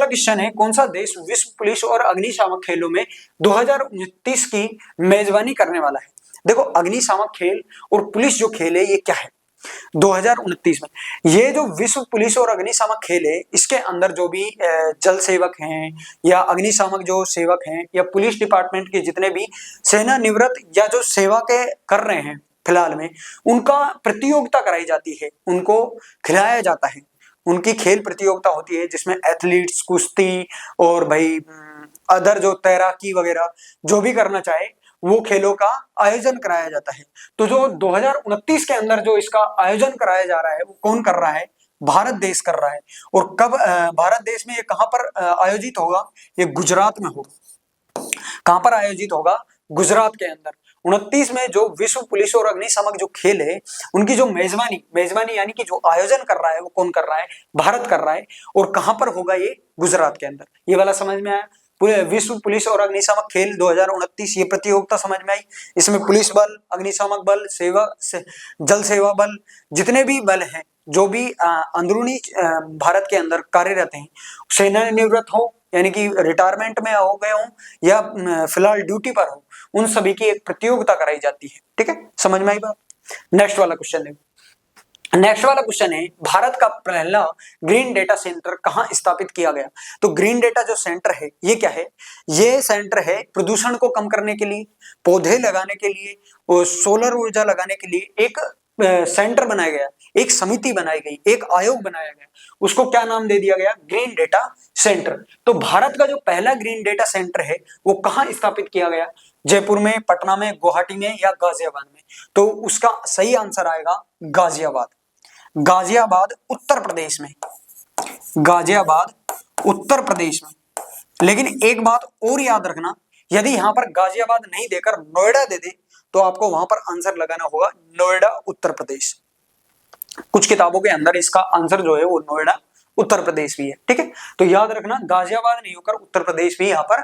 क्वेश्चन है, कौन सा देश विश्व पुलिस और अग्निशामक खेलों में 2029 की मेजबानी करने वाला है? देखो, अग्निशामक खेल और पुलिस जो खेल है, ये क्या है? 2029 में ये जो विश्व पुलिस और अग्निशामक खेल है, इसके अंदर जो भी जल सेवक हैं या अग्निशामक जो सेवक हैं या पुलिस डिपार्टमेंट के जितने भी सेना निवृत्त या जो सेवा के कर रहे हैं फिलहाल में, उनका प्रतियोगिता कराई जाती है, उनको खिलाया जाता है, उनकी खेल प्रतियोगिता होती है, जिसमें एथलीट्स, कुश्ती और भाई अदर जो तैराकी वगैरह जो भी करना चाहे, वो खेलों का आयोजन कराया जाता है। तो जो 2029 के अंदर जो इसका आयोजन कराया जा रहा है, वो कौन कर रहा है? भारत देश कर रहा है। और कब भारत देश में ये कहां पर आयोजित होगा? ये गुजरात में होगा। कहां पर आयोजित होगा? गुजरात के अंदर। 29 में जो विश्व पुलिस और अग्निशामक जो खेल है, उनकी जो मेजबानी यानी कि जो आयोजन कर रहा है, वो कौन कर रहा है? भारत कर रहा है। और कहां पर होगा? ये गुजरात के अंदर। ये वाला समझ में आया? विश्व पुलिस और अग्निशामक खेल 2029, ये प्रतियोगिता समझ में आई। इसमें पुलिस बल, अग्निशामक बल, जल सेवा बल, जितने भी बल हैं, जो भी अंदरूनी भारत के अंदर कार्यरत हैं, सेना निवृत्त हो यानी कि रिटायरमेंट में हो गए हो या फिलहाल ड्यूटी पर हो, उन सभी की एक प्रतियोगिता कराई जाती है। ठीक है, समझ में आई बात? नेक्स्ट वाला क्वेश्चन है। नेक्स्ट वाला क्वेश्चन है, भारत का पहला ग्रीन डेटा सेंटर कहां स्थापित किया गया? तो ग्रीन डेटा जो सेंटर है, ये क्या है? ये सेंटर है प्रदूषण को कम करने के लिए, पौधे लगाने के लिए और सोलर ऊर्जा लगाने के लिए एक सेंटर बनाया गया, एक समिति बनाई गई, एक आयोग बनाया गया। उसको क्या नाम दे दिया गया? Green data centre. तो भारत का जो पहला ग्रीन डेटा सेंटर है, वो कहां स्थापित किया गया? जयपुर में, पटना में, गुवाहाटी में या गाजियाबाद में? तो उसका सही आंसर आएगा गाजियाबाद। गाजियाबाद उत्तर प्रदेश में, गाजियाबाद उत्तर प्रदेश में। लेकिन एक बात और याद रखना, यदि यहां पर गाजियाबाद नहीं देकर नोएडा दे दे, तो आपको वहां पर आंसर लगाना होगा नोएडा उत्तर प्रदेश। कुछ किताबों के अंदर इसका आंसर जो है वो नोएडा उत्तर प्रदेश भी है। ठीक है, तो याद रखना, गाजियाबाद नहीं होकर उत्तर प्रदेश भी यहाँ पर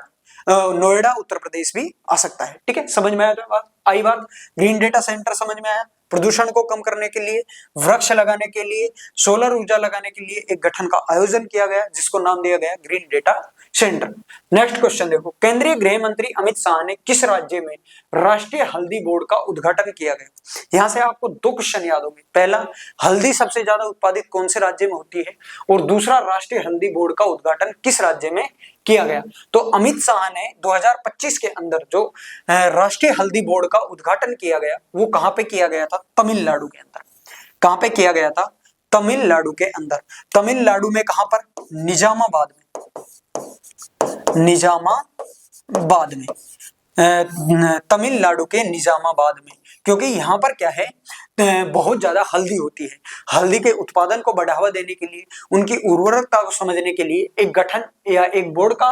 नोएडा उत्तर प्रदेश भी आ सकता है। ठीक है, समझ में आया? तो आई बात, ग्रीन डेटा सेंटर समझ में आया? प्रदूषण को कम करने के लिए, वृक्ष लगाने के लिए, सोलर ऊर्जा लगाने के लिए एक गठन का आयोजन किया गया जिसको नाम दिया गया green data centre. Next question देखो, केंद्रीय गृह मंत्री अमित शाह ने किस राज्य में राष्ट्रीय हल्दी बोर्ड का उद्घाटन किया गया? यहां से आपको दो क्वेश्चन याद होंगे, पहला हल्दी सबसे ज्यादा उत्पादित कौन से राज्य में होती है, और दूसरा राष्ट्रीय हल्दी बोर्ड का उद्घाटन किस राज्य में किया गया। तो अमित शाह ने 2025 के अंदर जो राष्ट्रीय हल्दी बोर्ड का उद्घाटन किया गया वो कहां पे किया गया था? तमिलनाडु के अंदर। कहां पे किया गया था? तमिलनाडु के अंदर। तमिलनाडु में कहां पर? निजामाबाद में। निजामाबाद में, तमिलनाडु के निजामाबाद में, क्योंकि यहाँ पर क्या है, बहुत ज्यादा हल्दी होती है। हल्दी के उत्पादन को बढ़ावा देने के लिए, उनकी उर्वरकता को समझने के लिए एक गठन या एक बोर्ड का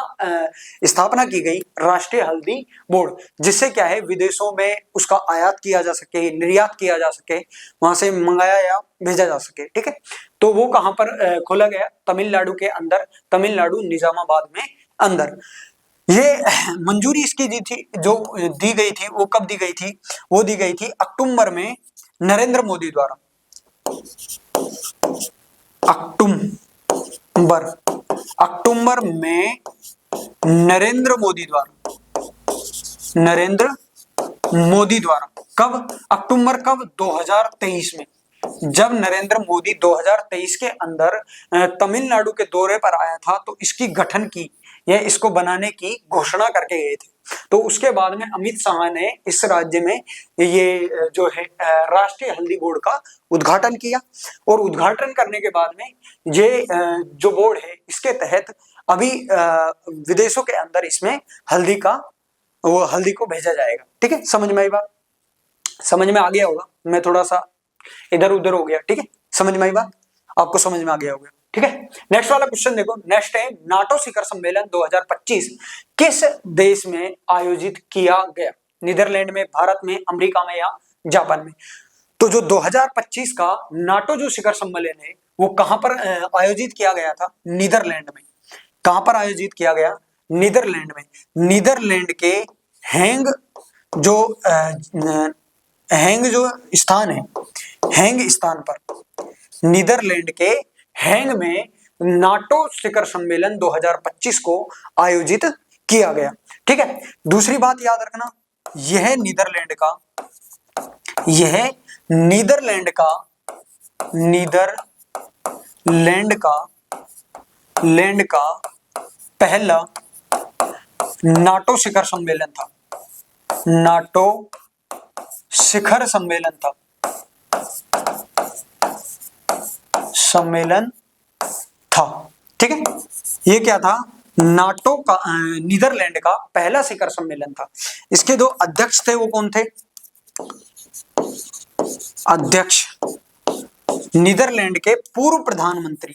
स्थापना की गई, राष्ट्रीय हल्दी बोर्ड, जिससे क्या है विदेशों में उसका आयात किया जा सके, निर्यात किया जा सके, वहां से मंगाया या भेजा जा सके। ठीक है, तो वो कहां पर खोला गया? तमिलनाडु के अंदर, तमिलनाडु निजामाबाद में अंदर। ये मंजूरी इसकी दी थी, जो दी गई थी वो कब दी गई थी? वो दी गई थी अक्टूबर में नरेंद्र मोदी द्वारा। अक्टूबर में नरेंद्र मोदी द्वारा। कब? अक्टूबर कब? 2023 में, जब नरेंद्र मोदी 2023 के अंदर तमिलनाडु के दौरे पर आया था तो इसकी गठन की या इसको बनाने की घोषणा करके गए थे। तो उसके बाद में अमित शाह ने इस राज्य में ये जो है राष्ट्रीय हल्दी बोर्ड का उद्घाटन किया, और उद्घाटन करने के बाद में ये जो बोर्ड है इसके तहत अभी विदेशों के अंदर इसमें हल्दी को भेजा जाएगा। ठीक है, समझ में आई बात? समझ में आ गया होगा, मैं थोड़ा सा इधर उधर हो गया। ठीक है, समझ में आई बात? आपको समझ में आ गया होगा। ठीक है, नेक्स्ट वाला क्वेश्चन देखो। नेक्स्ट है, नाटो शिखर सम्मेलन 2025 किस देश में आयोजित किया गया? नीदरलैंड में, भारत में, अमेरिका में या जापान में? तो जो 2025 का नाटो जो शिखर सम्मेलन है वो कहां पर आयोजित किया गया था? नीदरलैंड में। कहां पर आयोजित किया गया? नीदरलैंड में। नीदरलैंड के हैंग जो स्थान है, हैंग स्थान पर, नीदरलैंड के हैंग में नाटो शिखर सम्मेलन 2025 को आयोजित किया गया। ठीक है, दूसरी बात याद रखना, यह नीदरलैंड का पहला नाटो शिखर सम्मेलन था। नाटो शिखर सम्मेलन था। ठीक है, ये क्या था? नाटो का नीदरलैंड का पहला शिखर सम्मेलन था। इसके जो अध्यक्ष थे वो कौन थे? अध्यक्ष नीदरलैंड के पूर्व प्रधानमंत्री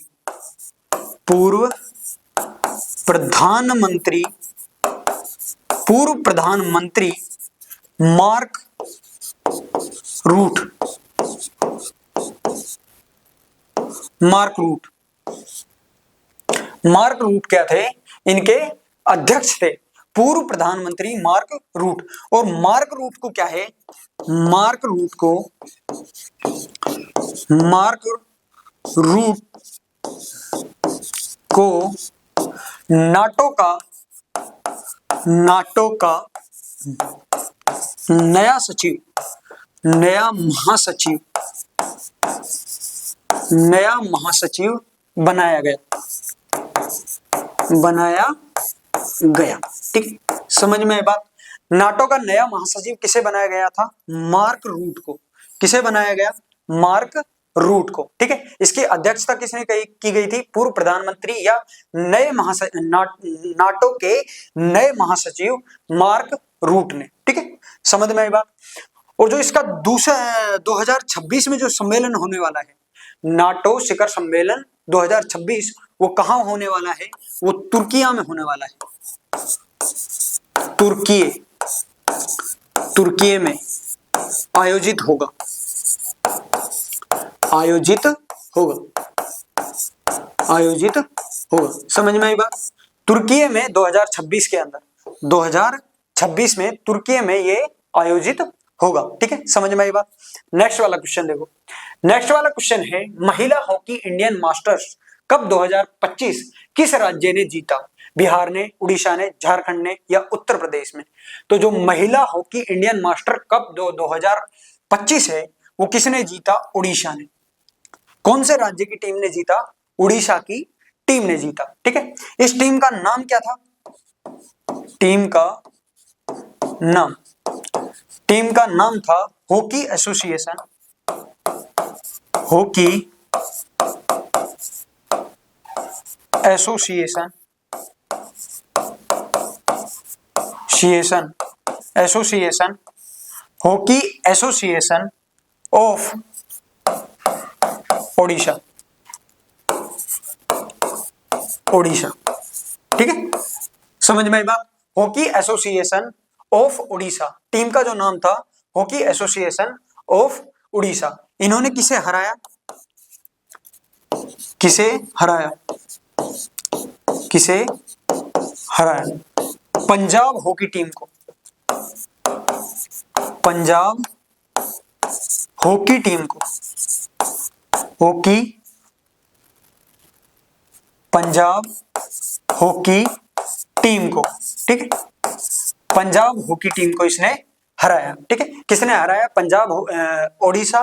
मार्क रूट क्या थे? इनके अध्यक्ष थे, पूर्व प्रधानमंत्री मार्क रूट। और मार्क रूट को क्या है? मार्क रूट को नाटो का नया महासचिव बनाया गया। ठीक, समझ में है बात? नाटो का नया महासचिव किसे बनाया गया था? मार्क रूट को। किसे बनाया गया? मार्क रूट को। ठीक है, इसकी अध्यक्षता किसने की गई थी? पूर्व प्रधानमंत्री या नाटो के नए महासचिव मार्क रूट ने। ठीक है, समझ में आई बात? और जो इसका दूसरा 2026 में जो सम्मेलन होने वाला है, नाटो शिखर सम्मेलन 2026, वो कहां होने वाला है? वो तुर्किया में होने वाला है। तुर्की में आयोजित होगा। समझ में आई बात? तुर्की में 2026 के अंदर, 2026 में तुर्की में ये आयोजित होगा। ठीक है, समझ में आई बात। नेक्स्ट वाला क्वेश्चन देखो। नेक्स्ट वाला क्वेश्चन है महिला हॉकी इंडियन मास्टर्स कब 2025 किस राज्य ने जीता? बिहार ने, उड़ीसा ने, झारखंड ने या उत्तर प्रदेश में? तो जो महिला हॉकी इंडियन मास्टर कप 2025 है वो किसने जीता? उड़ीसा ने। कौन से राज्य की टीम ने जीता? उड़ीसा की टीम ने जीता। ठीक है, इस टीम का नाम क्या था? टीम का नाम था hockey association, hockey association hockey association of Odisha. ठीक है, समझ में आई बात। Hockey association of Orissa, team का जो नाम था हॉकी एसोसिएशन ऑफ उड़ीसा। इन्होंने किसे हराया? पंजाब हॉकी टीम को। पंजाब हॉकी टीम को, पंजाब हॉकी टीम को। ठीक है, पंजाब हॉकी टीम को इसने हराया। ठीक है, किसने हराया? Punjab Odisha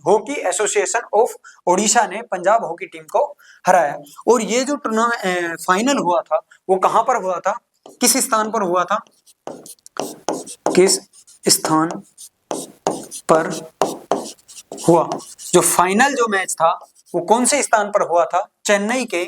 hockey association of Odisha ने पंजाब हॉकी टीम को हराया। और ये जो टूर्नामेंट फाइनल हुआ था वो कहां पर हुआ था? किस स्थान पर हुआ था? किस स्थान पर हुआ? जो फाइनल जो मैच था वो कौन से स्थान पर हुआ था? चेन्नई के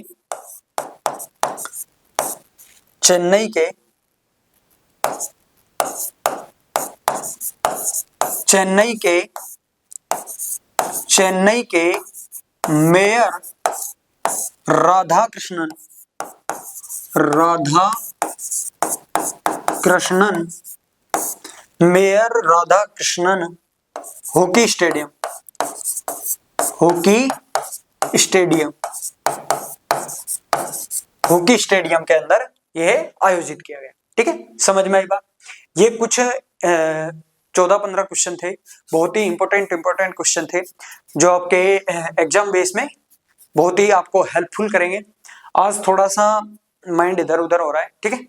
मेयर राधाकृष्णन हॉकी स्टेडियम के अंदर यह आयोजित किया गया। ठीक है, समझ में आई बात। ये कुछ 14-15 क्वेश्चन थे, बहुत ही इंपॉर्टेंट क्वेश्चन थे जो आपके एग्जाम बेस में बहुत ही आपको हेल्पफुल करेंगे। आज थोड़ा सा माइंड इधर उधर हो रहा है। ठीक है,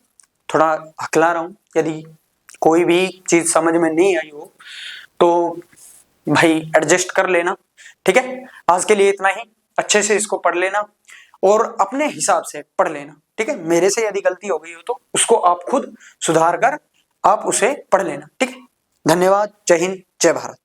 थोड़ा हकला रहा हूं। यदि कोई भी चीज समझ में नहीं आई हो तो भाई एडजस्ट कर लेना। ठीक है, आज के लिए इतना ही। अच्छे से इसको पढ़ लेना और अपने हिसाब से पढ़ लेना। ठीक है, मेरे से यदि गलती हो गई हो तो उसको आप खुद सुधार कर आप उसे पढ़ लेना। ठीक है, धन्यवाद। जय हिंद, जय भारत।